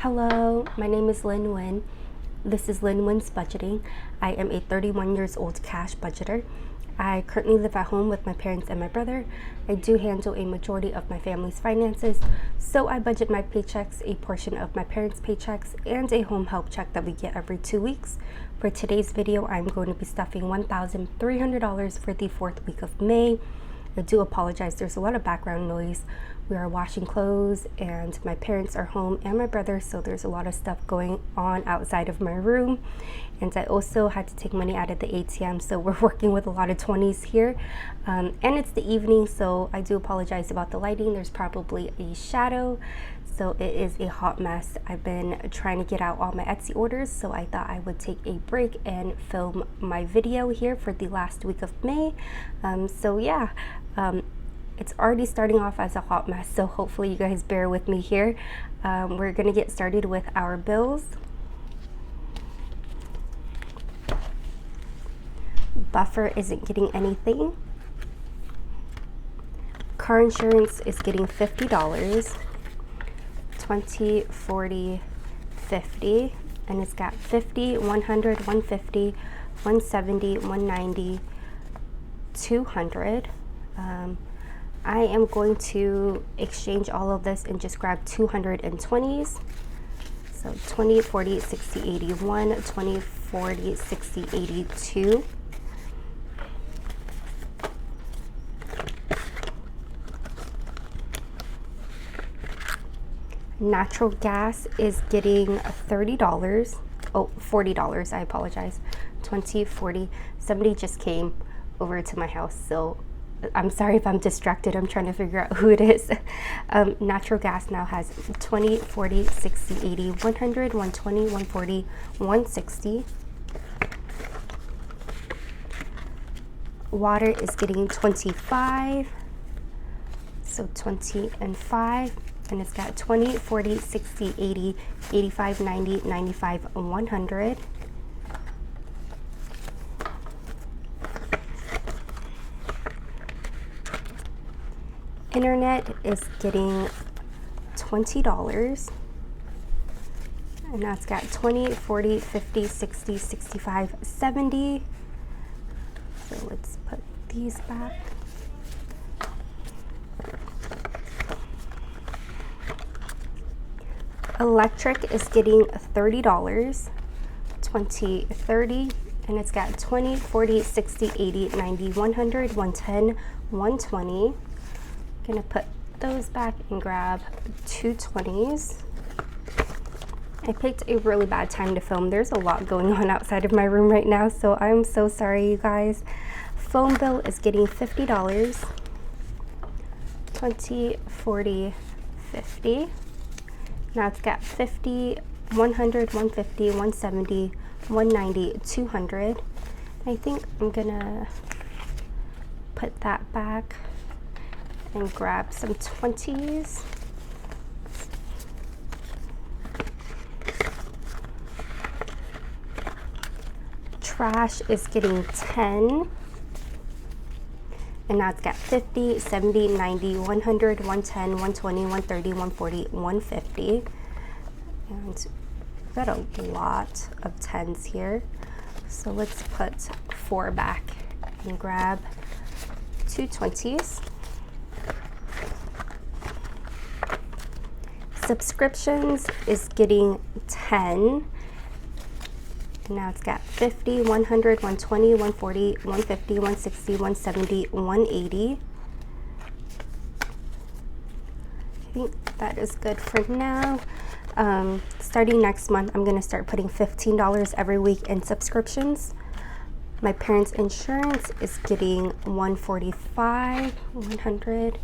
Hello, my name is Lynn Nguyen. This is Lynn Nguyen's Budgeting. I am a 31 years old cash budgeter. I currently live at home with my parents and my brother. I do handle a majority of my family's finances, so I budget my paychecks, a portion of my parents' paychecks, and a home help check that we get every 2 weeks. For today's video, I'm going to be stuffing $1,300 for the 4th week of May. I do apologize, there's a lot of background noise. We are washing clothes and my parents are home and my brother, so there's a lot of stuff going on outside of my room. And I also had to take money out of the ATM, so we're working with a lot of 20s here. And it's the evening, so I do apologize about the lighting. There's probably a shadow, so it is a hot mess. I've been trying to get out all my Etsy orders, so I thought I would take a break and film my video here for the last week of May. It's already starting off as a hot mess, so hopefully you guys bear with me here. We're gonna get started with our bills. Buffer isn't getting anything. Car insurance is getting $50. 20, 40, 50, and it's got 50, 100, 150, 170, 190, 200. I am going to exchange all of this and just grab 220s. So 20, 40, 60, 81, 20, 40, 60, 82. Natural gas is getting $30. Oh, $40, I apologize. 20, 40, somebody just came over to my house, so I'm sorry if I'm distracted. I'm trying to figure out who it is. Natural gas now has 20, 40, 60, 80, 100, 120, 140, 160. Water is getting 25. So 20 and 5. And it's got 20, 40, 60, 80, 85, 90, 95, 100. Internet is getting $20. And now it's got 20, 40, 50, 60, 65, 70. So let's put these back. Electric is getting $30, 20, 30, and it's got 20, 40, 60, 80, 90, 100, 110, 120. Gonna put those back and grab 220s. I picked a really bad time to film. There's a lot going on outside of my room right now, so I'm so sorry, you guys. Phone bill is getting $50, 20, 40, 50. Now it's got 50, 100, 150, 170, 190, 200. I think I'm gonna put that back and grab some 20s. Trash is getting 10. And now it's got 50, 70, 90, 100, 110, 120, 130, 140, 150. And we've got a lot of 10s here. So let's put 4 back and grab 2 20s. Subscriptions is getting 10. And now it's got 50, 100, 120, 140, 150, 160, 170, 180. I think that is good for now. Starting next month, I'm going to start putting $15 every week in subscriptions. My parents' insurance is getting $145, 100.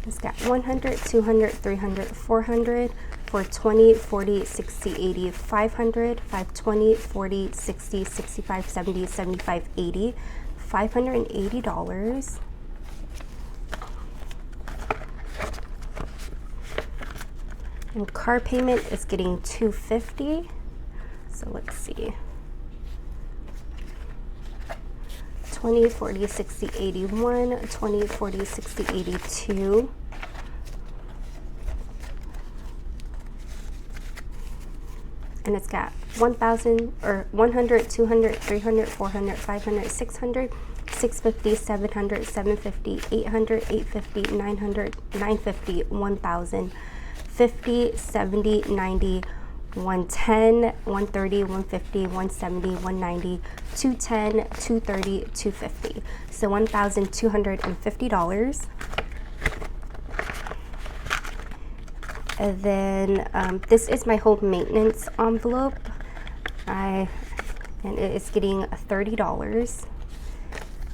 It's got 100, 200, 300, 400 for 20, 40, 60, 80, 500, 520, 40, 60, 65, 70, 75, 80, $580. And car payment is getting $250. So let's see. 20, 40, 60, 81, 20, 40, 60, 82. And it's got 1,000 or 100, 200, 300, 400, 500, 600, 650, 700, 750, 800, 850, 900, 950, 1,000, 50, 70, 90, 110, 130, 150, 170, 190, 210, 230, 250. So $1,250. And then this is my home maintenance envelope. And it is getting $30.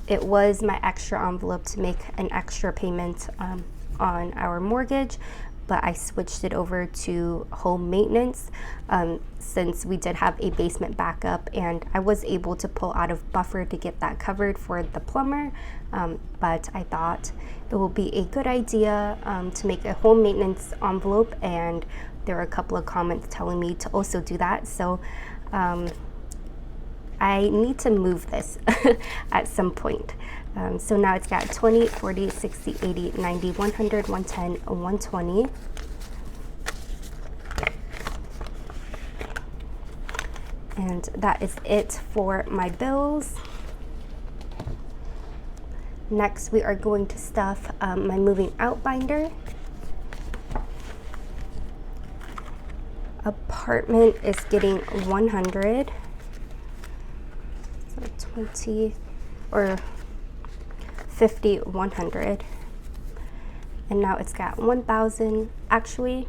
It was my extra envelope to make an extra payment on our mortgage, but I switched it over to home maintenance since we did have a basement backup, and I was able to pull out of buffer to get that covered for the plumber, but I thought it will be a good idea to make a home maintenance envelope, and there were a couple of comments telling me to also do that. So I need to move this at some point. So now it's got 20, 40, 60, 80, 90, 100, 110, 120. And that is it for my bills. Next, we are going to stuff my moving out binder. Apartment is getting 100. So 20 or 50, 100. And now it's got 1,000 actually.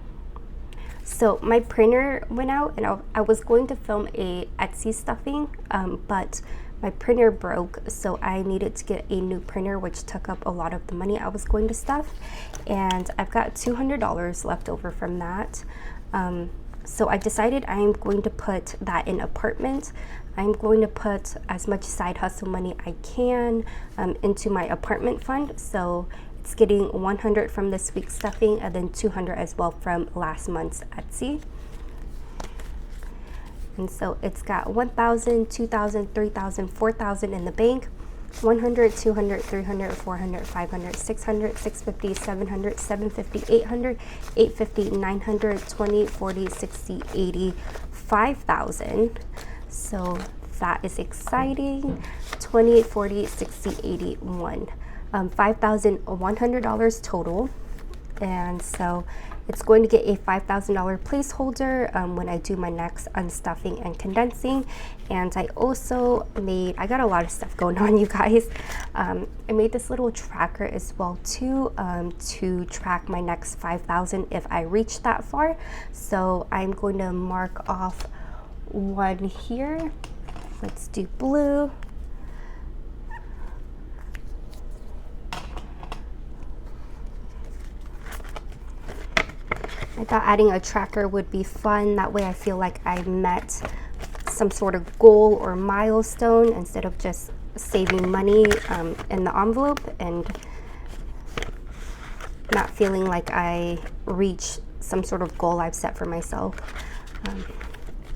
So my printer went out, and I was going to film a Etsy stuffing, but my printer broke, so I needed to get a new printer, which took up a lot of the money I was going to stuff, and I've got $200 left over from that. So I decided I'm going to put that in apartment. I'm going to put as much side hustle money I can into my apartment fund. So it's getting 100 from this week's stuffing, and then 200 as well from last month's Etsy. And so it's got 1,000, 2,000, 3,000, 4,000 in the bank, 100, 200, 300, 400, 500, 600, 650, 700, 750, 800, 850, 900, 20, 40, 60, 80, 5,000. So that is exciting. 20, 40, 60, 81. $5,100 total. And so it's going to get a $5,000 placeholder when I do my next unstuffing and condensing. And I also I got a lot of stuff going on, you guys. I made this little tracker as well too, to track my next 5,000 if I reach that far. So I'm going to mark off one here. Let's do blue. I thought adding a tracker would be fun. That way I feel like I met some sort of goal or milestone instead of just saving money in the envelope and not feeling like I reached some sort of goal I've set for myself.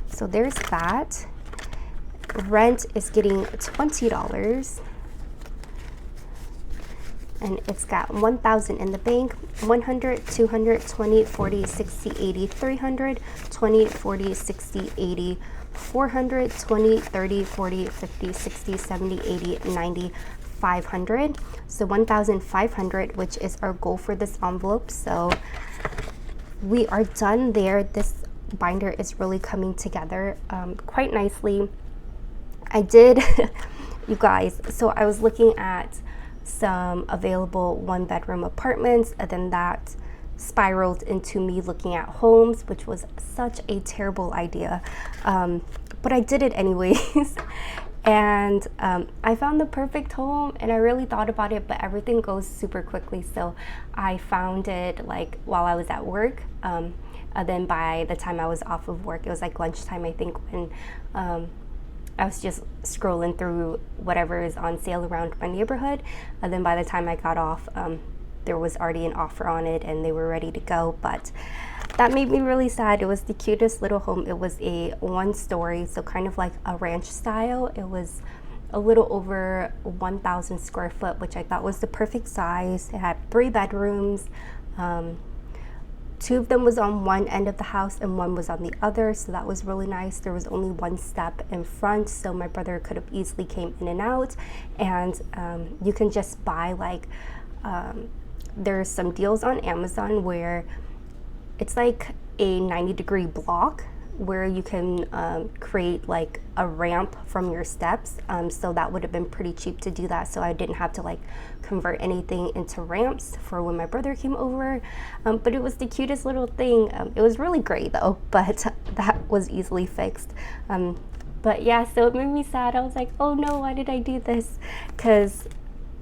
So there's that. Rent is getting $20. And it's got 1,000 in the bank, 100, 200, 20, 40, 60, 80, 300, 20, 40, 60, 80, 400, 20, 30, 40, 50, 60, 70, 80, 90, 500. So 1,500, which is our goal for this envelope. So we are done there. This binder is really coming together quite nicely. I did, you guys, so I was looking at some available 1-bedroom apartments, and then that spiraled into me looking at homes, which was such a terrible idea, but I did it anyways. And I found the perfect home, and I really thought about it, but everything goes super quickly. So I found it like while I was at work, and then by the time I was off of work, it was like lunchtime, I think, when I was just scrolling through whatever is on sale around my neighborhood. And then by the time I got off, there was already an offer on it and they were ready to go. But that made me really sad. It was the cutest little home. It was a 1-story, so kind of like a ranch style. It was a little over 1,000 square foot, which I thought was the perfect size. It had 3 bedrooms. Two of them was on one end of the house and one was on the other, so that was really nice. There was only one step in front, so my brother could have easily came in and out. And you can just buy like there's some deals on Amazon where it's like a 90-degree block where you can create like a ramp from your steps. So that would have been pretty cheap to do that. So I didn't have to like convert anything into ramps for when my brother came over. But it was the cutest little thing. It was really great though, but that was easily fixed. But yeah, so it made me sad. I was like, oh no, why did I do this? Because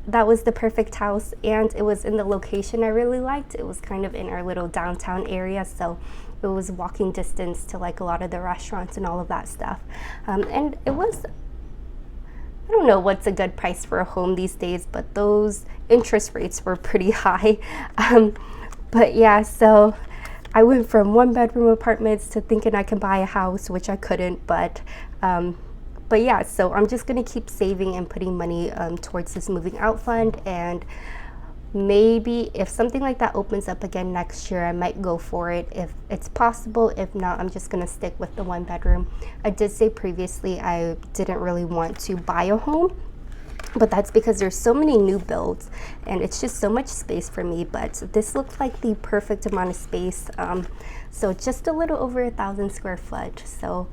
that was the perfect house and it was in the location I really liked. It was kind of in our little downtown area, so it was walking distance to like a lot of the restaurants and all of that stuff. And it was, I don't know what's a good price for a home these days, but those interest rates were pretty high. But yeah, so I went from 1-bedroom apartments to thinking I could buy a house, which I couldn't, but yeah, so I'm just gonna keep saving and putting money towards this moving out fund, and maybe if something like that opens up again next year, I might go for it if it's possible. If not, I'm just gonna stick with the 1-bedroom. I did say previously I didn't really want to buy a home, but that's because there's so many new builds and it's just so much space for me. But this looked like the perfect amount of space. So just a little over 1,000 square foot. So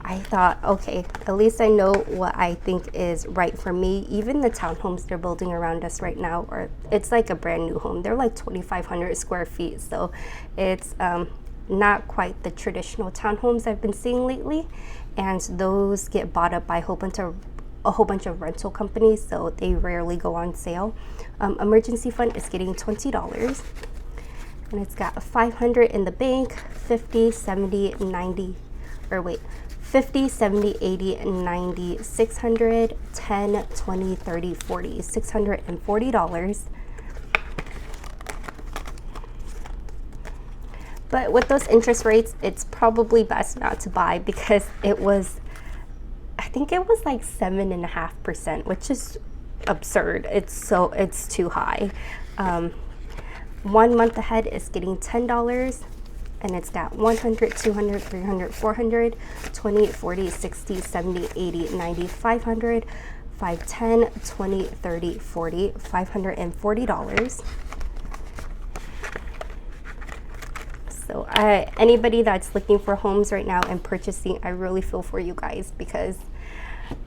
I thought, okay, at least I know what I think is right for me. Even the townhomes they're building around us right now, or it's like a brand new home. They're like 2,500 square feet. So it's not quite the traditional townhomes I've been seeing lately. And those get bought up by a whole bunch of rental companies, so they rarely go on sale. Emergency fund is getting $20. And it's got 500 in the bank, 50, 70, 90, or wait, 50, 70, 80, 90, 600, 10, 20, 30, 40, $640. But with those interest rates, it's probably best not to buy because it was, I think it was like 7.5%, which is absurd. It's too high. 1 month ahead is getting $10. And it's got 100, 200, 300, 400, 20, 40, 60, 70, 80, 90, 500, 510, 20, 30, 40, $540. So anybody that's looking for homes right now and purchasing, I really feel for you guys, because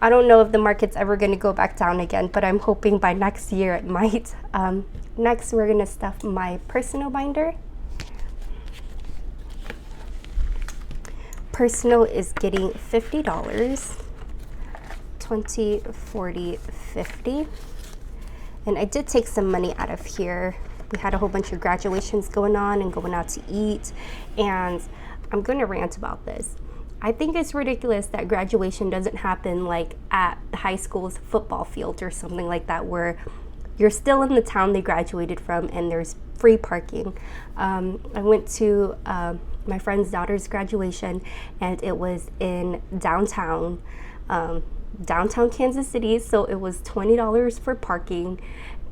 I don't know if the market's ever going to go back down again, but I'm hoping by next year it might. Next, we're going to stuff my personal binder. Personal is getting $50, 20, 40, 50. And I did take some money out of here. We had a whole bunch of graduations going on and going out to eat. And I'm going to rant about this. I think it's ridiculous that graduation doesn't happen like at the high school's football field or something like that, where you're still in the town they graduated from and there's free parking. I went to my friend's daughter's graduation, and it was in downtown Kansas City, so it was $20 for parking,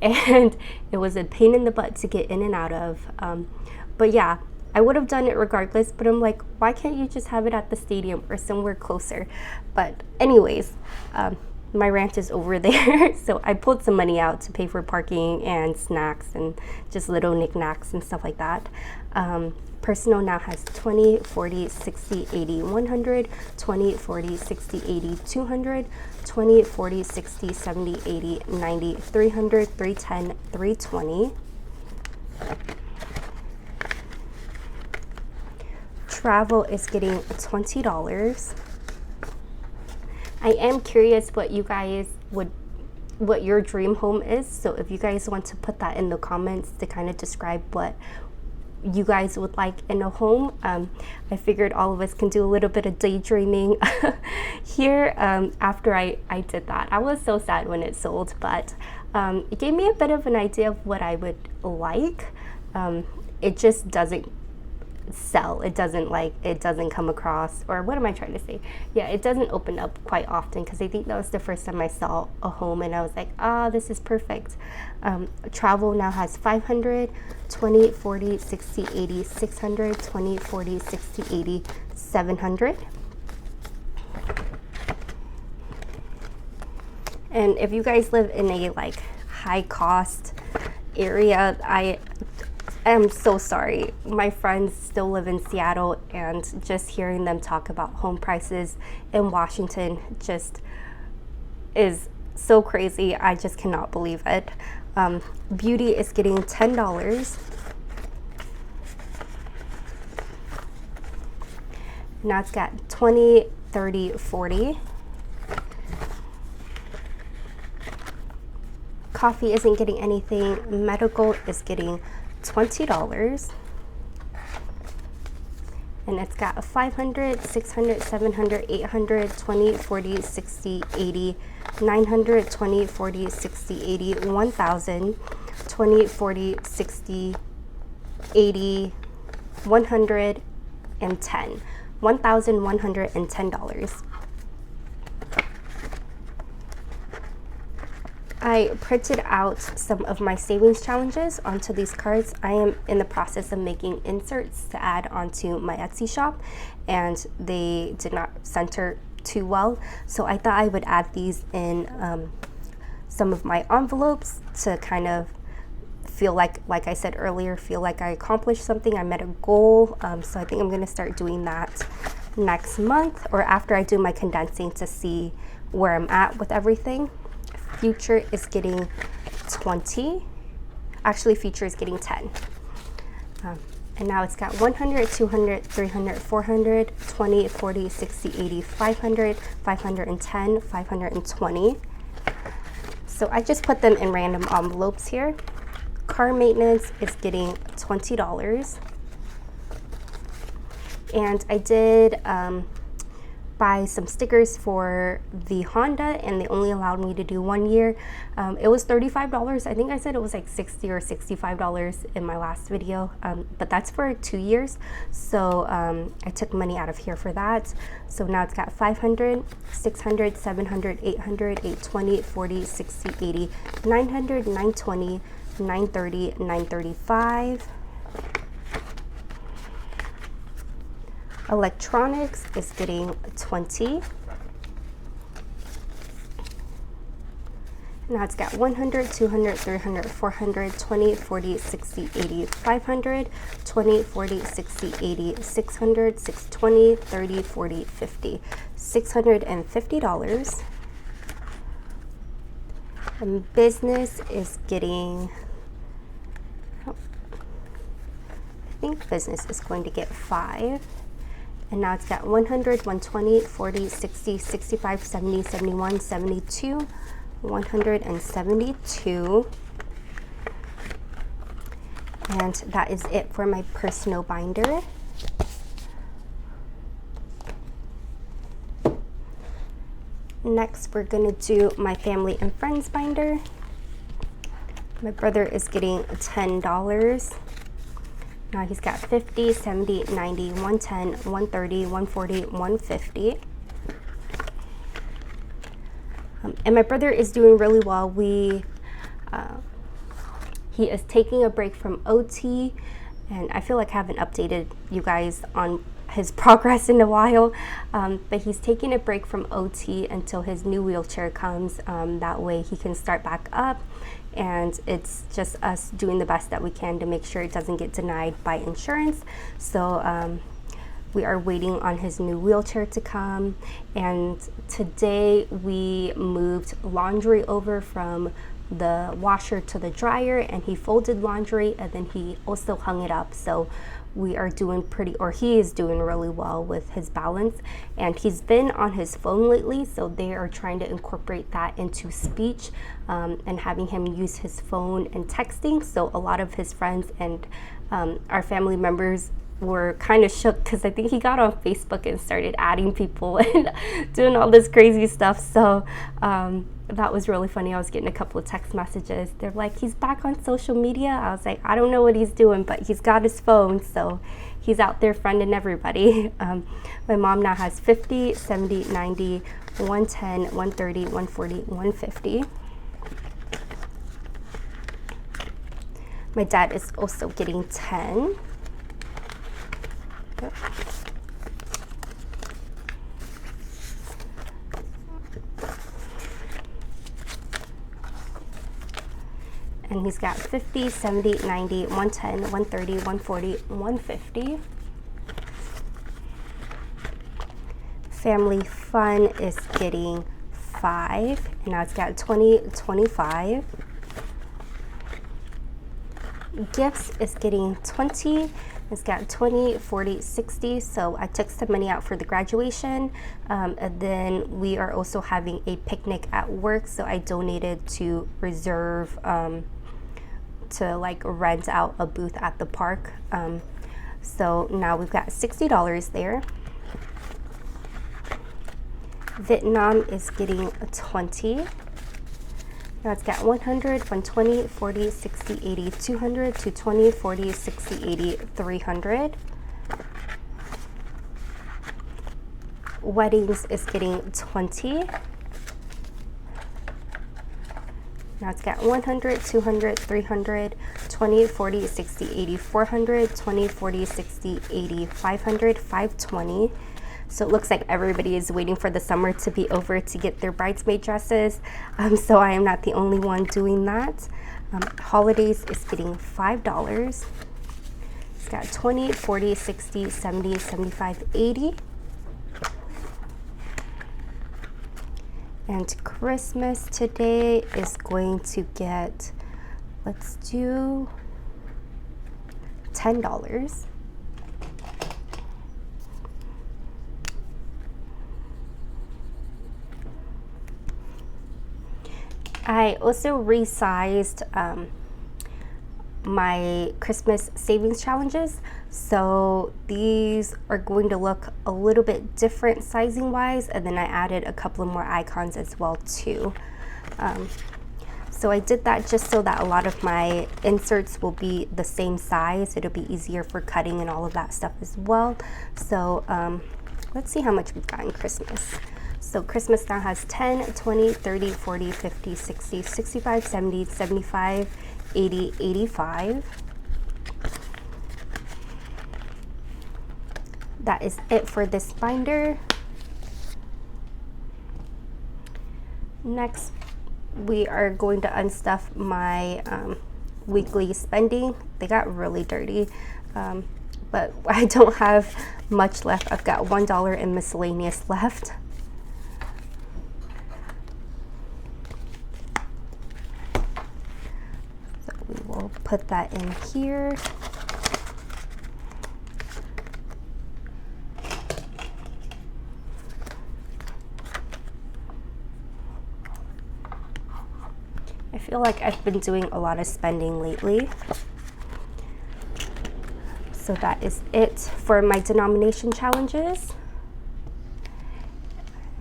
and it was a pain in the butt to get in and out of. But yeah, I would have done it regardless, but I'm like, why can't you just have it at the stadium or somewhere closer? But anyways, my rant is over there. So I pulled some money out to pay for parking and snacks and just little knickknacks and stuff like that. Personal now has 20, 40, 60, 80, 100, 20, 40, 60, 80, 200, 20, 40, 60, 70, 80, 90, 300, 310, 320. Travel is getting $20. I am curious what you guys what your dream home is. So if you guys want to put that in the comments to kind of describe what you guys would like in a home. I figured all of us can do a little bit of daydreaming here. After I did that, I was so sad when it sold, but it gave me a bit of an idea of what I would like. It just doesn't sell. It doesn't come across, or what am I trying to say? Yeah, it doesn't open up quite often, because I think that was the first time I saw a home and I was like, this is perfect. Travel now has 500, 20, 40, 60, 80, 600, 20, 40, 60, 80, 700. And if you guys live in a like high cost area, I am so sorry. My friends still live in Seattle, and just hearing them talk about home prices in Washington just is so crazy. I just cannot believe it. Beauty is getting $10. Now it's got 20, 30, 40. Coffee isn't getting anything. Medical is getting $20. And it's got 500, 600, 700, 800, 20, 40, 60, 80, 900, 20, 40, 60, 80, 1,000, 20, 40, 60, 80, 110. $1,110. I printed out some of my savings challenges onto these cards. I am in the process of making inserts to add onto my Etsy shop, and they did not center too well. So I thought I would add these in some of my envelopes to kind of feel like I said earlier, feel like I accomplished something, I met a goal. So I think I'm gonna start doing that next month, or after I do my condensing, to see where I'm at with everything. Future is getting 20. Actually, Future is getting 10. And now it's got 100, 200, 300, 400, 20, 40, 60, 80, 500, 510, 520. So I just put them in random envelopes here. Car maintenance is getting $20. And I did buy some stickers for the Honda, and they only allowed me to do 1 year. It was $35. I think I said it was like $60 or $65 in my last video, but that's for 2 years. So I took money out of here for that. So now it's got 500, 600, 700, 800, 820, 40, 60, 80, 900, 920, 930, 935. Electronics is getting 20. Now it's got 100, 200, 300, 400, 20, 40, 60, 80, 500, 20, 40, 60, 80, 600, 620, 30, 40, 50, $650. And business is getting, I think business is going to get 5. And now it's got 100, 120, 40, 60, 65, 70, 71, 72, 172. And that is it for my personal binder. Next, we're gonna do my family and friends binder. My brother is getting $10. Now he's got 50, 70, 90, 110, 130, 140, 150. And my brother is doing really well. He is taking a break from OT, and I feel like I haven't updated you guys on his progress in a while, but he's taking a break from OT until his new wheelchair comes. That way he can start back up, and it's just us doing the best that we can to make sure it doesn't get denied by insurance. So we are waiting on his new wheelchair to come, and today we moved laundry over from the washer to the dryer, and he folded laundry and then he also hung it up. So we are doing he is doing really well with his balance, and he's been on his phone lately, so they are trying to incorporate that into speech, and having him use his phone and texting. So a lot of his friends and our family members were kind of shook, because I think he got on Facebook and started adding people and doing all this crazy stuff. So that was really funny. I was getting a couple of text messages. They're like, he's back on social media. I was like, I don't know what he's doing, but he's got his phone, so he's out there friending everybody. My mom now has 50, 70, 90, 110, 130, 140, 150. My dad is also getting 10. And he's got 50, 70, 90, 110, 130, 140, 150. Family Fun is getting 5, and now it's got 20, 25. Gifts is getting 20. It's got 20, 40, 60. So I took some money out for the graduation. And then we are also having a picnic at work. So I donated to Reserve to like rent out a booth at the park. So now we've got $60 there. Vietnam is getting 20. Now it's got 100, 120, 40, 60, 80, 200, 220, 40, 60, 80, 300. Weddings is getting 20. Now it's got 100, 200, 300, 20, 40, 60, 80, 400, 20, 40, 60, 80, 500, 520. So it looks like everybody is waiting for the summer to be over to get their bridesmaid dresses. So I am not the only one doing that. Holidays is getting $5. It's got 20, 40, 60, 70, 75, 80. And Christmas today is going to get, let's do $10. I also resized my Christmas savings challenges. So these are going to look a little bit different sizing wise, and then I added a couple of more icons as well too. So I did that just so that a lot of my inserts will be the same size. It'll be easier for cutting and all of that stuff as well. So let's see how much we've got in Christmas. So Christmas now has 10, 20, 30, 40, 50, 60, 65, 70, 75, 80, 85. That is it for this binder. Next, we are going to unstuff my weekly spending. They got really dirty, but I don't have much left. I've got $1 in miscellaneous left. We'll put that in here. I feel like I've been doing a lot of spending lately. So that is it for my denomination challenges.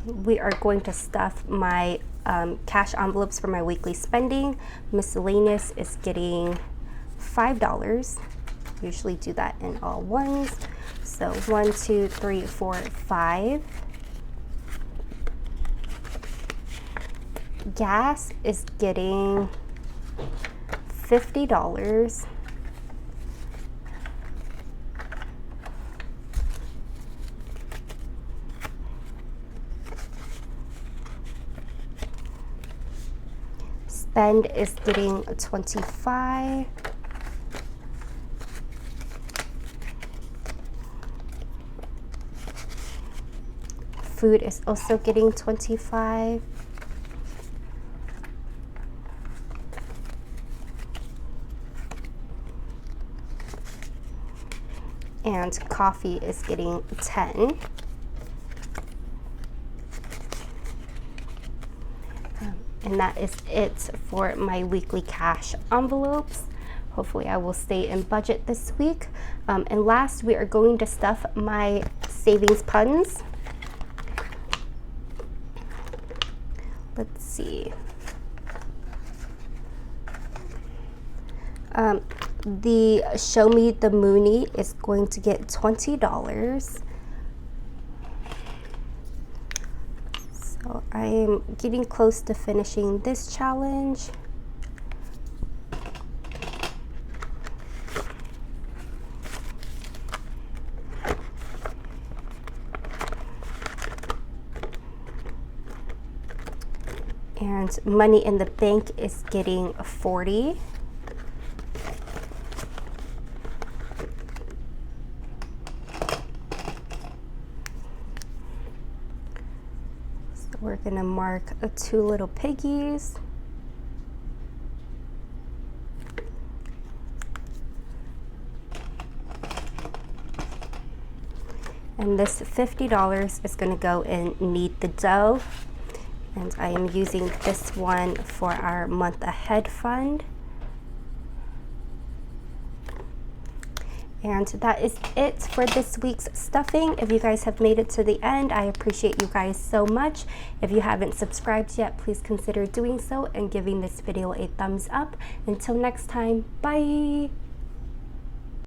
We are going to stuff my cash envelopes for my weekly spending. Miscellaneous is getting $5. Usually do that in all ones. So 1, 2, 3, 4, 5. Gas is getting $50. Spend is getting 25. Food is also getting 25. And coffee is getting 10. And that is it for my weekly cash envelopes. Hopefully I will stay in budget this week. And last, we are going to stuff my savings puns. let's see. The Show Me the Moonie is going to get $20. So I am getting close to finishing this challenge. And Money in the Bank is getting 40. So we're gonna mark 2 little piggies. And this $50 is gonna go in Knead the Dough. And I am using this one for our month ahead fund. And that is it for this week's stuffing. If you guys have made it to the end, I appreciate you guys so much. If you haven't subscribed yet, please consider doing so and giving this video a thumbs up. Until next time, bye.